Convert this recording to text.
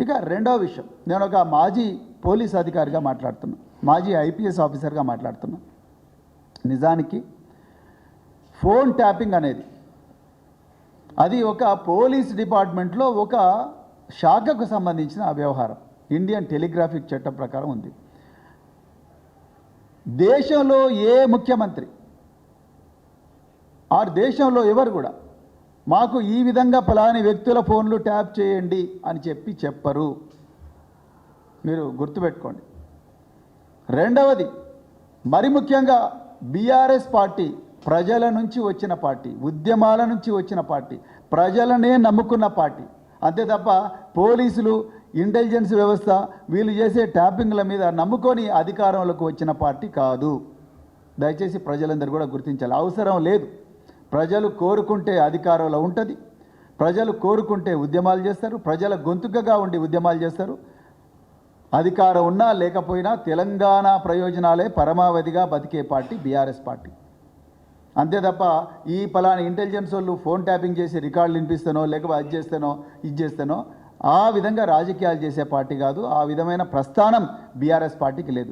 ఇక రెండో విషయం, నేను ఒక మాజీ పోలీస్ అధికారిగా మాట్లాడుతున్నా, మాజీ ఐపీఎస్ ఆఫీసర్గా మాట్లాడుతున్నా. నిజానికి ఫోన్ ట్యాపింగ్ అనేది అది ఒక పోలీస్ డిపార్ట్మెంట్లో ఒక శాఖకు సంబంధించిన వ్యవహారం. ఇండియన్ టెలిగ్రాఫిక్ చట్టం ప్రకారం ఉంది. దేశంలో ఏ ముఖ్యమంత్రి ఆ దేశంలో ఎవరు కూడా మాకు ఈ విధంగా ఫలాని వ్యక్తుల ఫోన్లు ట్యాప్ చేయండి అని చెప్పరు. మీరు గుర్తుపెట్టుకోండి. రెండవది, మరి ముఖ్యంగా బీఆర్ఎస్ పార్టీ ప్రజల నుంచి వచ్చిన పార్టీ, ఉద్యమాల నుంచి వచ్చిన పార్టీ, ప్రజలనే నమ్ముకున్న పార్టీ. అంతే తప్ప పోలీసులు, ఇంటెలిజెన్స్ వ్యవస్థ వీళ్ళు చేసే ట్యాపింగ్ల మీద నమ్ముకొని అధికారంలోకి వచ్చిన పార్టీ కాదు. దయచేసి ప్రజలందరూ కూడా గుర్తించాలి. అవసరం లేదు. ప్రజలు కోరుకుంటే అధికారంలో ఉంటుంది, ప్రజలు కోరుకుంటే ఉద్యమాలు చేస్తారు, ప్రజల గొంతుకగా ఉండి ఉద్యమాలు చేస్తారు. అధికారం ఉన్నా లేకపోయినా తెలంగాణ ప్రయోజనాలే పరమావధిగా బతికే పార్టీ బీఆర్ఎస్ పార్టీ. అంతే తప్ప ఈ పలానా ఇంటెలిజెన్స్ వాళ్ళు ఫోన్ ట్యాపింగ్ చేసి రికార్డులు వినిపిస్తానో లేకపోతే అది చేస్తానో ఇది చేస్తానో ఆ విధంగా రాజకీయాలు చేసే పార్టీ కాదు. ఆ విధమైన ప్రస్థానం బీఆర్ఎస్ పార్టీకి లేదు.